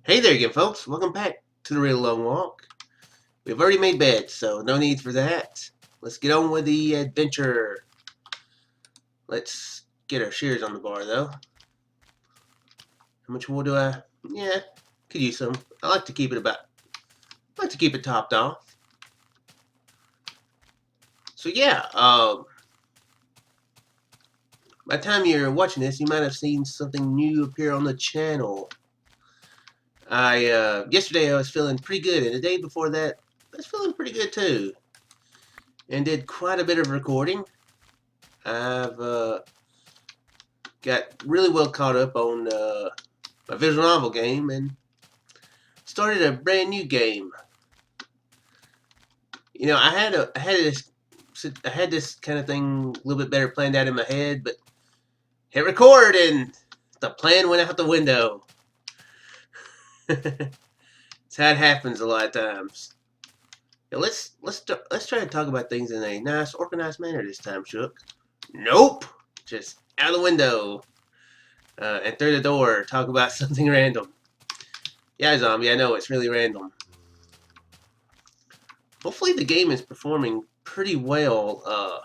Hey there again, folks. Welcome back to the Real Long Walk. We've already made beds, so no need for that. Let's get on with the adventure. Let's get our shears on the bar, though. How much wool do I? Yeah, could use some. I like to keep it topped off. So yeah, by the time you're watching this, you might have seen something new appear on the channel. Yesterday I was feeling pretty good, and the day before that I was feeling pretty good too, and did quite a bit of recording. I've got really well caught up on my visual novel game and started a brand new game. You know, I had this kind of thing a little bit better planned out in my head, but hit record and the plan went out the window. It's how it happens a lot of times. Yeah, let's try to talk about things in a nice, organized manner this time, Shook. Nope, just out the window and through the door. Talk about something random. Yeah, zombie. I know it's really random. Hopefully, the game is performing pretty well. I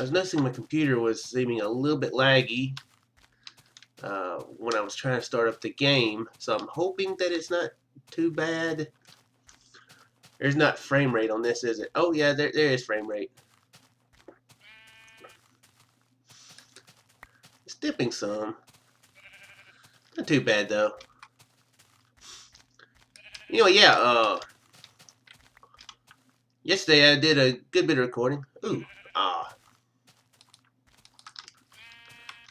was noticing my computer was seeming a little bit laggy when I was trying to start up the game, so I'm hoping that it's not too bad. There's not frame rate on this, is it? Oh yeah, there is frame rate. It's dipping some. Not too bad though. Anyway, yeah. Yesterday I did a good bit of recording. Ooh,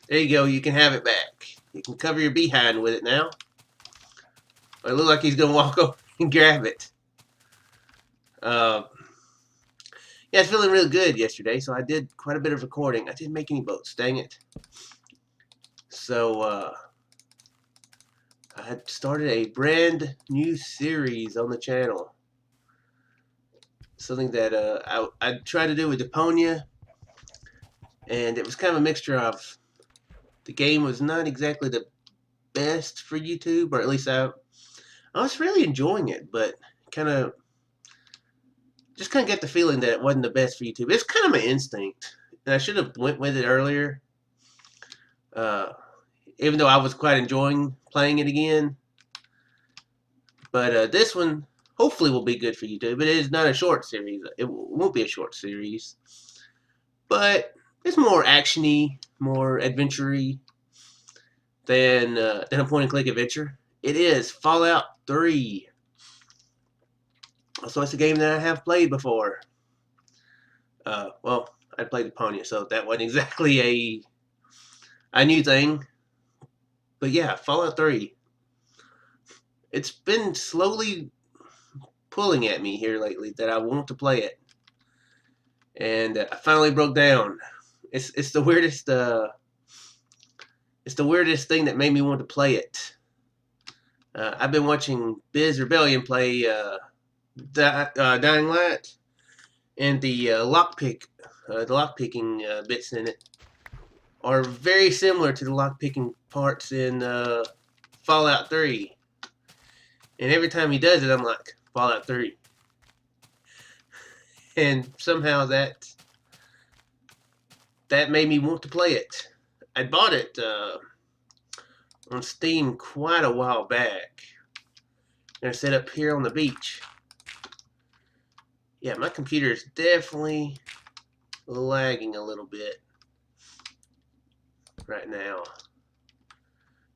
there you go. You can have it back. You can cover your behind with it now. It looked like he's gonna walk over and grab it. Yeah, I was feeling really good yesterday, so I did quite a bit of recording. I didn't make any boats, dang it. So, I had started a brand new series on the channel. Something that I tried to do with Deponia, and it was kind of a mixture of the game was not exactly the best for YouTube, or at least I was really enjoying it, but kind of just kind of get the feeling that it wasn't the best for YouTube. It's kind of my instinct, and I should have went with it earlier. Even though I was quite enjoying playing it again, but this one hopefully will be good for YouTube. It is not a short series. It won't be a short series, but it's more actiony, more adventure-y than a point-and-click adventure. It is Fallout 3. So it's a game that I have played before. Well, I played Deponia, so that wasn't exactly a new thing. But yeah, Fallout 3. It's been slowly pulling at me here lately that I want to play it. And I finally broke down. It's the weirdest thing that made me want to play it. I've been watching Biz Rebellion play Dying Light, and the lockpicking bits in it are very similar to the lockpicking parts in Fallout 3. And every time he does it, I'm like, Fallout 3. And somehow that made me want to play it. I bought it on Steam quite a while back. And I set up here on the beach. Yeah, my computer is definitely lagging a little bit right now.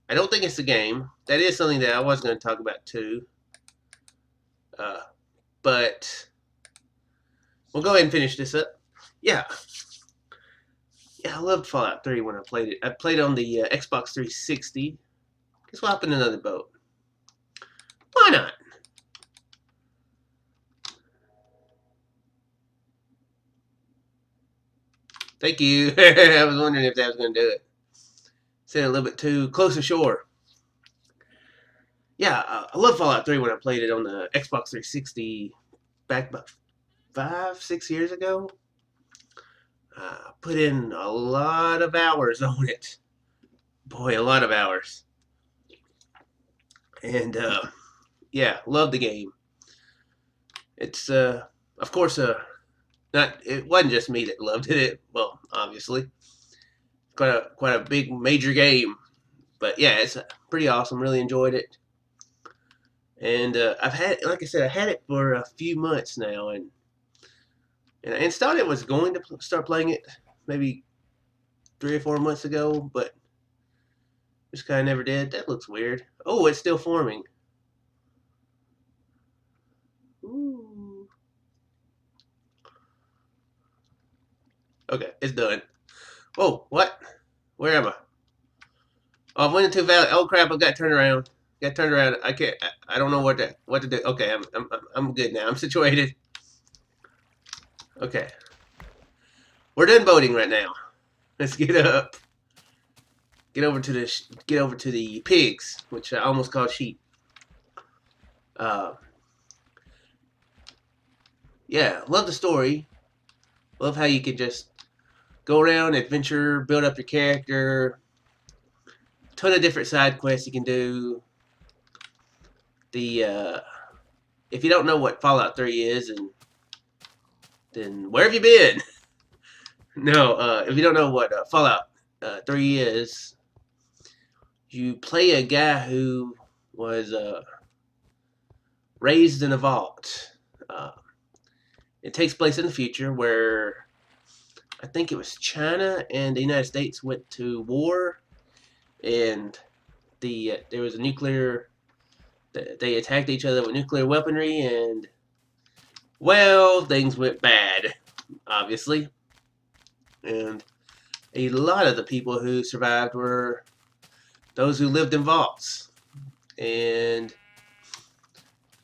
I don't think it's the game. That is something that I was going to talk about too. But we'll go ahead and finish this up. Yeah, I loved Fallout 3 when I played it. I played it on the Xbox 360. Guess what happened to another boat? Why not? Thank you. I was wondering if that was going to do it. Said a little bit too close to shore. Yeah, I love Fallout 3 when I played it on the Xbox 360 back about 5-6 years ago. Put in a lot of hours on it. Boy, a lot of hours. And yeah, love the game. It's of course not. It wasn't just me that loved it. Well, obviously, quite a big major game. But yeah, it's pretty awesome. Really enjoyed it. And I've had, like I said, I had it for a few months now, and I installed it. Was going to start playing it maybe 3 or 4 months ago, but just kind of never did. That looks weird. Oh, it's still forming. Ooh. Okay, it's done. Oh, what? Where am I? Oh, I went into Valley. Oh crap! I got turned around. Got turned around. I can't. I don't know what to do. Okay, I'm good now. I'm situated. Okay, we're done voting right now. Let's get up. Get over to the pigs, which I almost called sheep. Uh, yeah, love the story. Love how you can just go around, adventure, build up your character. Ton of different side quests you can do. The if you don't know what Fallout 3 is, and then where have you been? No, if you don't know what Fallout 3 is, you play a guy who was raised in a vault. Uh, it takes place in the future where I think it was China and the United States went to war, and there was a nuclear. They attacked each other with nuclear weaponry, and well, things went bad, obviously. And a lot of the people who survived were those who lived in vaults. And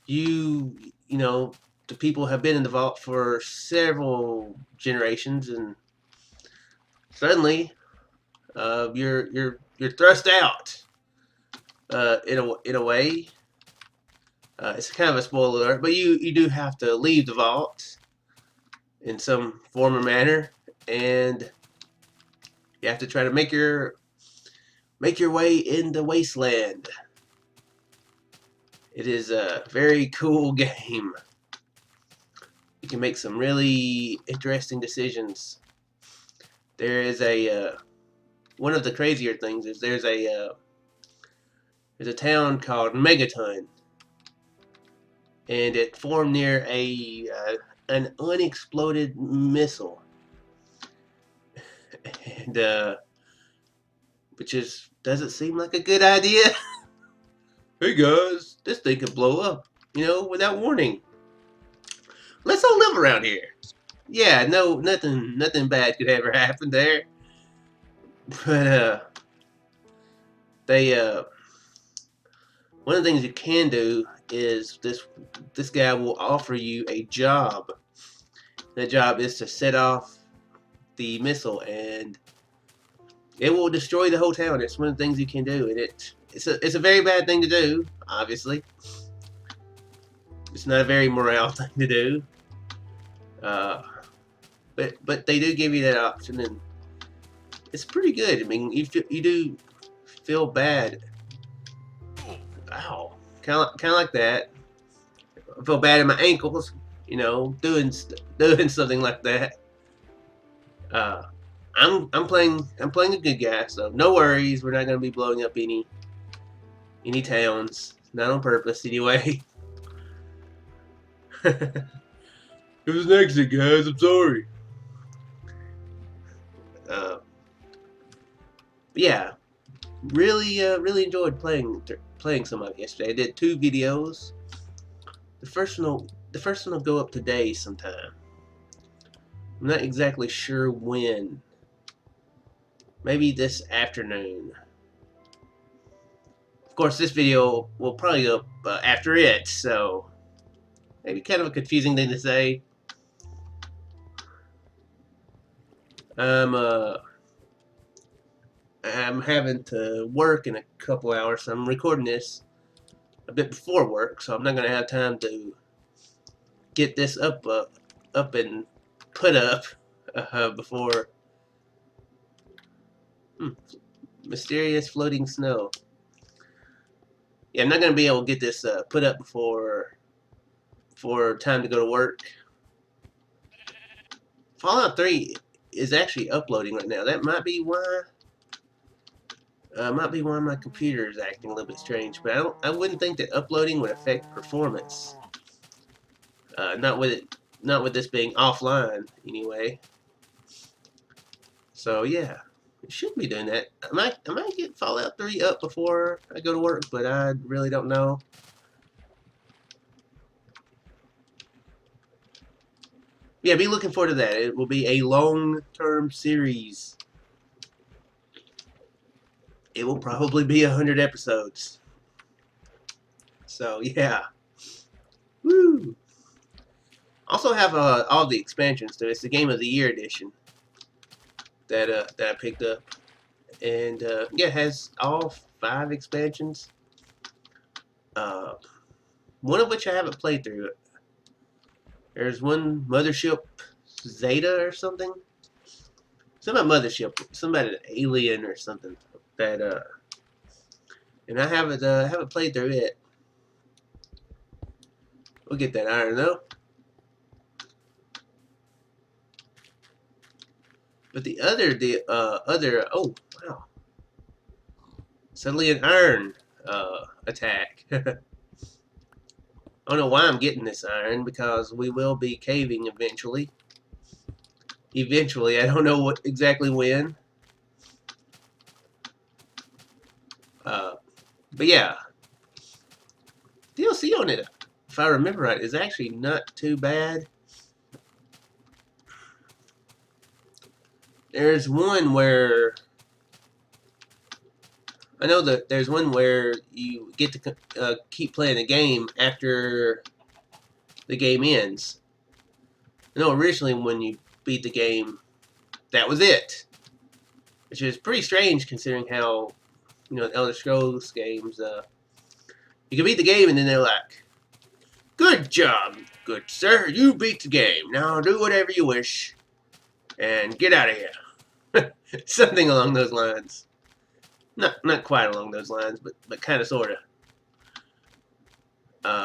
you know, the people have been in the vault for several generations, and suddenly you're thrust out in a way. It's kind of a spoiler alert, but you do have to leave the vault in some form or manner, and you have to try to make your way in the wasteland. It is a very cool game. You can make some really interesting decisions. There is a one of the crazier things is there's a town called Megaton, and it formed near an unexploded missile, and which doesn't seem like a good idea. Hey guys, this thing could blow up, without warning. Let's all live around here. Yeah, no, nothing bad could ever happen there. But they one of the things you can do is this guy will offer you a job. That job is to set off the missile, and it will destroy the whole town. It's one of the things you can do, and it's a very bad thing to do. Obviously, it's not a very morale thing to do. But they do give you that option, and it's pretty good. I mean, you do feel bad. Ow, kind of like that. I feel bad in my ankles, doing something like that. I'm playing a good guy, so no worries. We're not gonna be blowing up any towns, not on purpose anyway. It was an accident, guys. I'm sorry. Yeah, really enjoyed playing some of it yesterday. I did 2 videos. The first one will go up today sometime. I'm not exactly sure when. Maybe this afternoon. Of course, this video will probably go up after it, so maybe kind of a confusing thing to say. I'm having to work in a couple hours, so I'm recording this a bit before work, so I'm not going to have time to get this up and put up before. Mysterious floating snow. yeah, I'm not gonna be able to get this put up before time to go to work. Fallout 3 is actually uploading right now. That might be why. Might be why my computer is acting a little bit strange, but I wouldn't think that uploading would affect performance. Not with it, not with this being offline anyway. So yeah, it should be doing that. I might get Fallout 3 up before I go to work, but I really don't know. Yeah, be looking forward to that. It will be a long-term series. It will probably be 100 episodes. So yeah, woo. Also have all the expansions too. It's the Game of the Year edition that I picked up, and yeah, it has all 5 expansions. Uh, one of which I haven't played through. There's one Mothership Zeta or something. Some about Mothership, some about an alien or something that and I haven't played through it. We'll get that iron though. But the other oh wow, suddenly an iron attack. I don't know why I'm getting this iron, because we will be caving eventually. Eventually, I don't know what exactly when. Uh, but yeah, DLC on it, if I remember right, is actually not too bad. There's one where I know that there's one where you get to keep playing the game after the game ends. I know originally when you beat the game, that was it, which is pretty strange considering how Elder Scrolls games. You can beat the game and then they're like, "Good job, good sir, you beat the game. Now do whatever you wish and get out of here." Something along those lines. Not quite along those lines, but kind of sorta.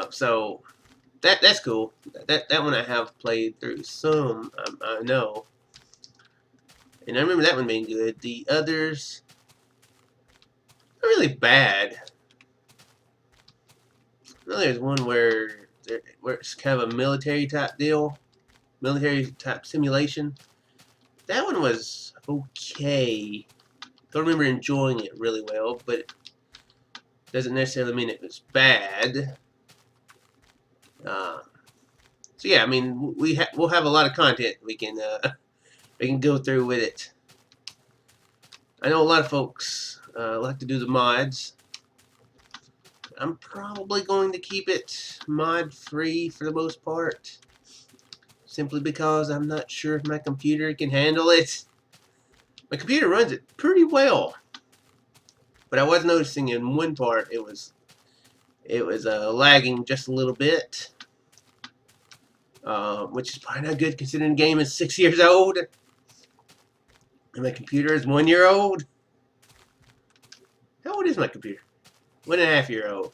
So that's cool. That one I have played through some. I know, and I remember that one being good. The others are really bad. Well, there's one where it's kind of a military type deal, military type simulation. That one was okay. Don't remember enjoying it really well, but it doesn't necessarily mean it was bad. So yeah, I mean, we'll have a lot of content we can go through with it. I know a lot of folks like to do the mods. I'm probably going to keep it mod free for the most part, simply because I'm not sure if my computer can handle it. My computer runs it pretty well, but I was noticing in one part it was lagging just a little bit, which is probably not good considering the game is 6 years old and my computer is 1 year old. How old is my computer? 1.5 year old.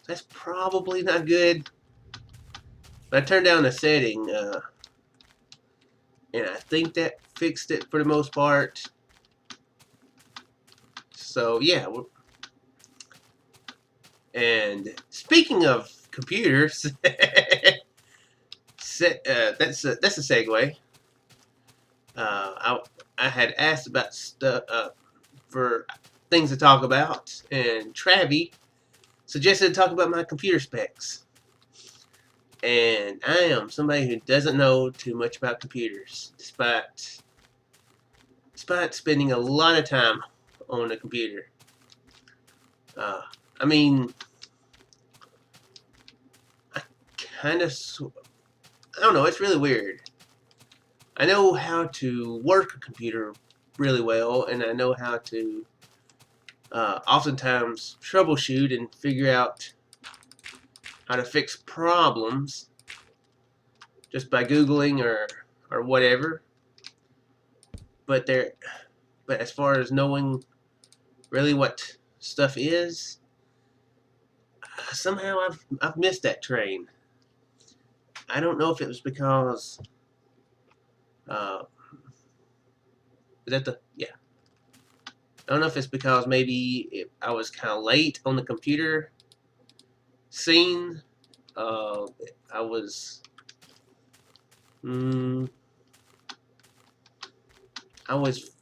That's probably not good. But I turned down the setting, and I think that fixed it for the most part. So yeah. And speaking of computers, that's a segue. I had asked about stuff for things to talk about, and Travi suggested to talk about my computer specs. And I am somebody who doesn't know too much about computers, despite spending a lot of time on a computer. I mean, I kind of, I don't know, it's really weird. I know how to work a computer really well, and I know how to oftentimes troubleshoot and figure out how to fix problems just by Googling or whatever. But as far as knowing really what stuff is, somehow I've missed that train. I don't know if it was because uh, is that the yeah. I don't know if it's because maybe I was kind of late on the computer scene. Uh, I was mm, I was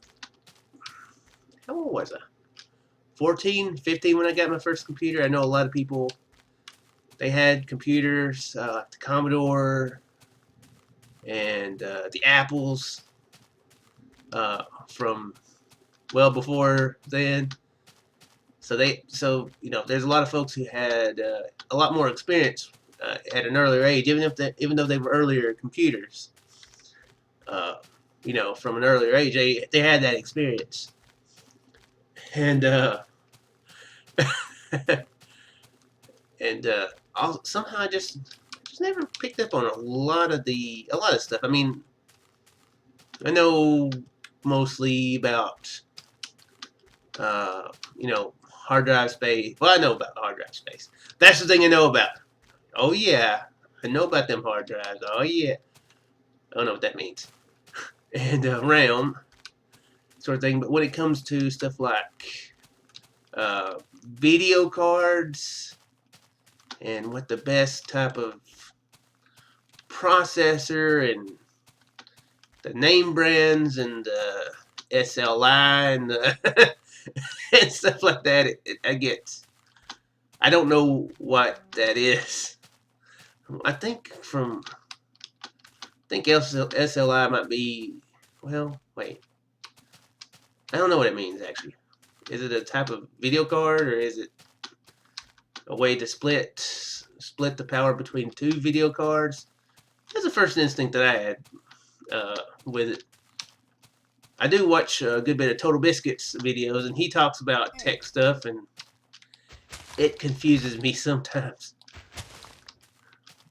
how old was I? 14, 15 when I got my first computer. I know a lot of people, they had computers, the Commodore and the Apples from well before then. So there's a lot of folks who had a lot more experience at an earlier age, even though they were earlier computers. Uh, from an earlier age, they had that experience, and and somehow I just never picked up on a lot of stuff. I mean, I know mostly about hard drive space. Well, I know about hard drive space. That's the thing I know about. Oh yeah, I know about them hard drives. Oh yeah, I don't know what that means. And RAM sort of thing. But when it comes to stuff like video cards and what the best type of processor and the name brands and the SLI and the and stuff like that, I don't know what that is. I think SLI might be, well, wait. I don't know what it means actually. Is it a type of video card or is it a way to split the power between two video cards? That's the first instinct that I had with it. I do watch a good bit of Total Biscuits videos, and he talks about tech stuff, and it confuses me sometimes.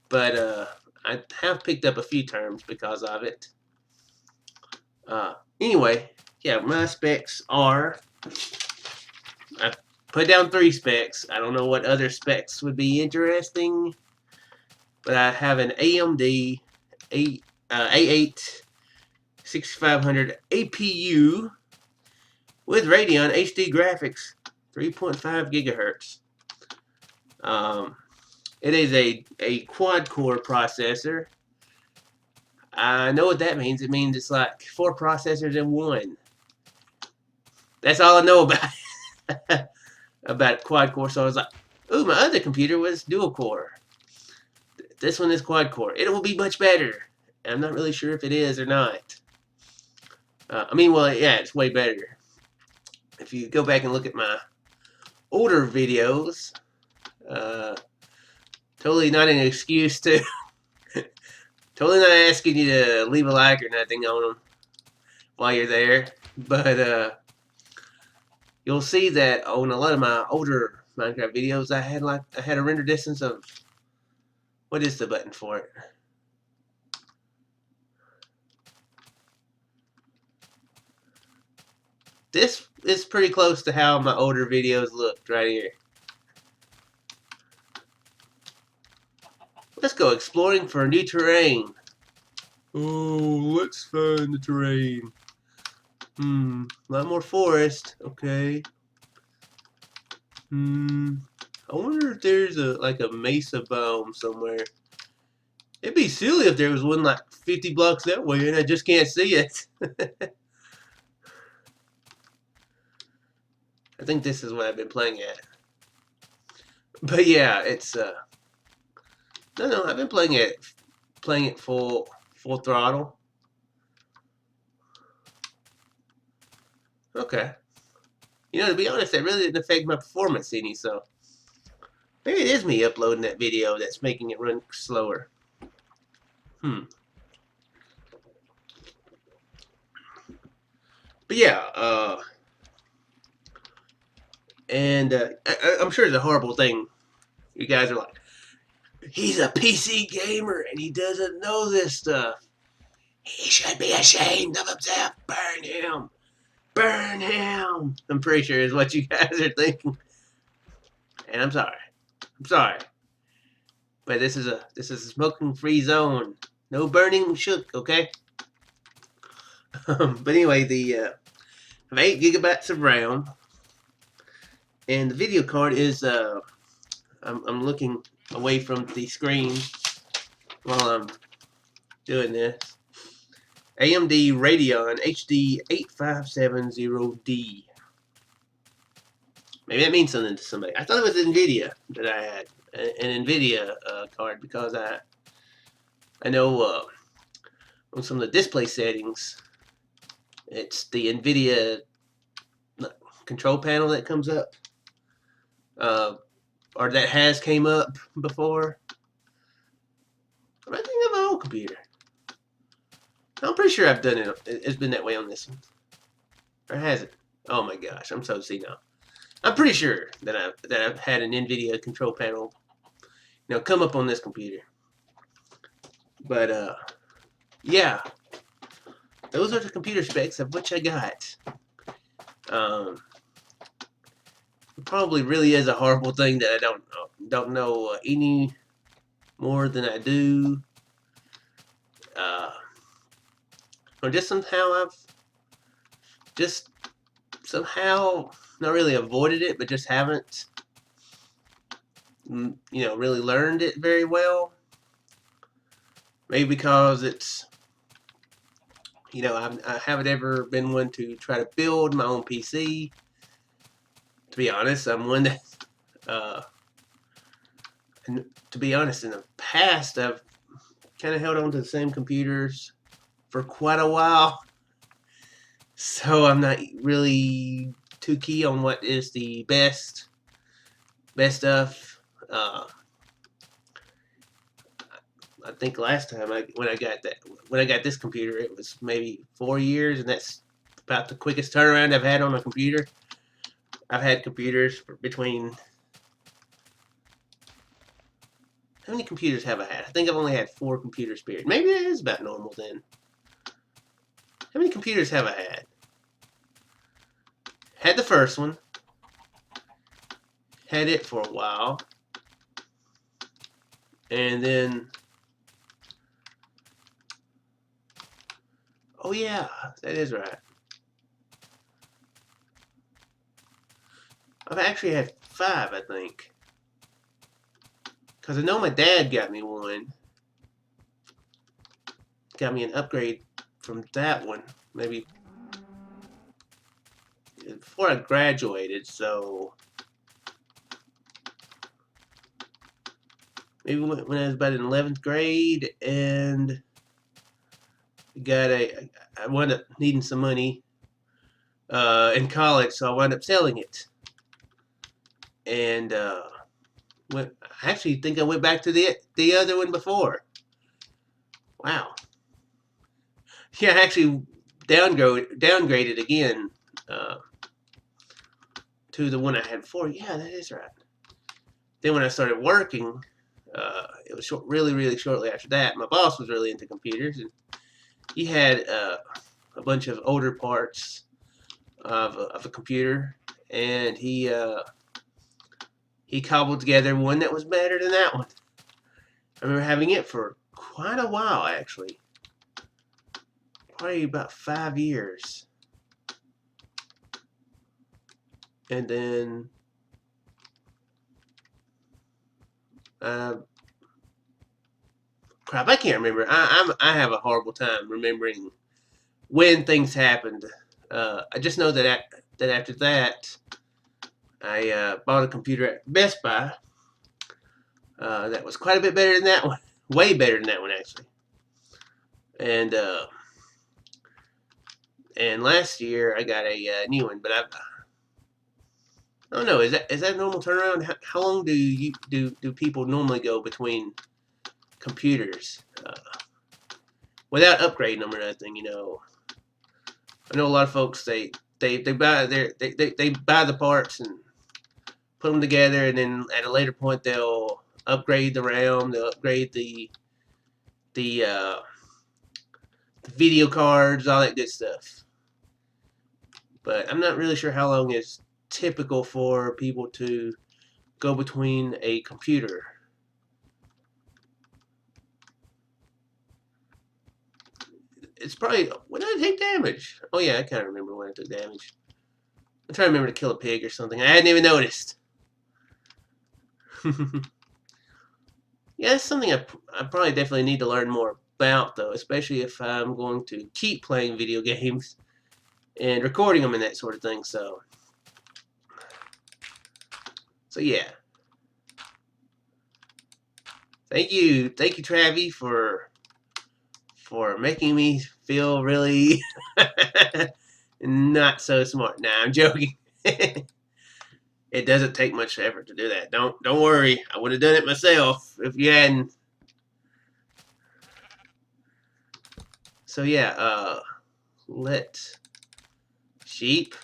But I have picked up a few terms because of it. Anyway, yeah, my specs are, I put down 3 specs. I don't know what other specs would be interesting, but I have an AMD A8 6500 APU with Radeon HD graphics, 3.5 gigahertz. It is a quad-core processor. I know what that means. It means it's like 4 processors in one. That's all I know about about quad-core. So I was like, ooh, my other computer was dual-core. This one is quad-core. It will be much better. I'm not really sure if it is or not. Well, yeah, it's way better. If you go back and look at my older videos, totally not an excuse to, totally not asking you to leave a like or nothing on them while you're there, but you'll see that on a lot of my older Minecraft videos, I had a render distance of, what is the button for it? This is pretty close to how my older videos looked right here. Let's go exploring for new terrain. Oh, let's find the terrain. A lot more forest. Okay. I wonder if there's like a mesa biome somewhere. It'd be silly if there was one like 50 blocks that way and I just can't see it. I think this is what I've been playing at. But yeah, it's no, I've been playing it full throttle. Okay. To be honest, that really didn't affect my performance any, so maybe it is me uploading that video that's making it run slower. But yeah, and I'm sure it's a horrible thing. You guys are like, he's a PC gamer and he doesn't know this stuff. He should be ashamed of himself. Burn him. Burn him. I'm pretty sure is what you guys are thinking. And I'm sorry. I'm sorry, but this is a smoking-free zone. No burning shook, okay? But anyway, the I have 8 gigabytes of RAM, and the video card is I'm looking away from the screen while I'm doing this. AMD Radeon HD 8570D. Maybe that means something to somebody. I thought it was NVIDIA that I had, an NVIDIA card, because I know on some of the display settings, it's the NVIDIA control panel that comes up, or that has came up before. Am I thinking of my old computer? I'm pretty sure I've done it. It's been that way on this one. Or has it? Oh my gosh, I'm so senile. I'm pretty sure that I've had an NVIDIA control panel, come up on this computer. But yeah, those are the computer specs of which I got. It probably really is a horrible thing that I don't know any more than I do. Or just somehow not really avoided it, but just haven't really learned it very well. Maybe because it's I haven't ever been one to try to build my own PC. To be honest, I'm one that and to be honest, in the past I've kind of held on to the same computers for quite a while, so I'm not really too key on what is the best stuff. I think last time when I got this computer, it was maybe 4 years, and that's about the quickest turnaround I've had on a computer. I've had computers for between. How many computers have I had? I think I've only had 4 computers, period. Maybe that is about normal then. How many computers have I had? Had the first one. Had it for a while. And then... Oh yeah, that is right. I've actually had 5, I think. Because I know my dad got me one. Got me an upgrade from that one. Maybe before I graduated, so... Maybe when I was about in 11th grade, and I wound up needing some money in college, so I wound up selling it. And I actually think I went back to the other one before. Wow. Yeah, I actually downgraded again to the one I had before. Yeah, that is right. Then when I started working, it was really shortly after that. My boss was really into computers, and he had a bunch of older parts of a computer, and he cobbled together one that was better than that one. I remember having it for quite a while, actually. Probably about 5 years. And then crap, I can't remember. I have a horrible time remembering when things happened. I just know that after that, I bought a computer at Best Buy that was quite a bit better than that one. Way better than that one, actually. And last year I got a new one, but I don't know. Is that normal turnaround? How long do people normally go between computers without upgrading them or nothing? I know a lot of folks they buy they buy the parts and put them together, and then at a later point they'll upgrade the RAM, they'll upgrade the video cards, all that good stuff. But I'm not really sure how long it's typical for people to go between a computer. It's probably, when did I take damage? Oh yeah, I kind of remember when I took damage. I'm trying to remember to kill a pig or something. I hadn't even noticed. Yeah, that's something I probably definitely need to learn more about, though, especially if I'm going to keep playing video games and recording them and that sort of thing. So yeah. Thank you, Travi, for making me feel really not so smart. Nah, I'm joking. It doesn't take much effort to do that. Don't worry. I would have done it myself if you hadn't. So yeah, let sheep.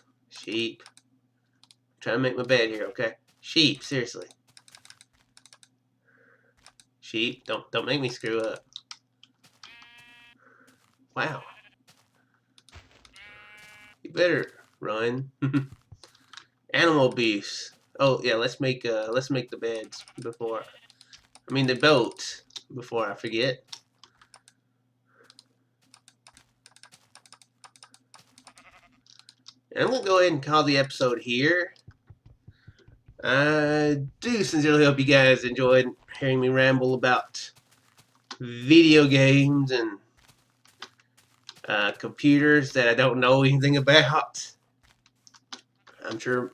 Trying to make my bed here, okay? Sheep, seriously. Sheep, don't make me screw up. Wow. You better run. Animal abuse. Oh yeah, let's make the beds before. I mean the boat before I forget. And I'm gonna go ahead and call the episode here. I do sincerely hope you guys enjoyed hearing me ramble about video games and computers that I don't know anything about. I'm sure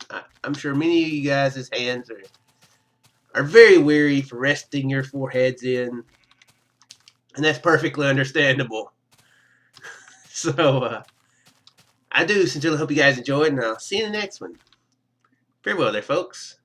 many of you guys' hands are very weary for resting your foreheads in, and that's perfectly understandable. So I do sincerely hope you guys enjoyed, and I'll see you in the next one. Farewell there, folks.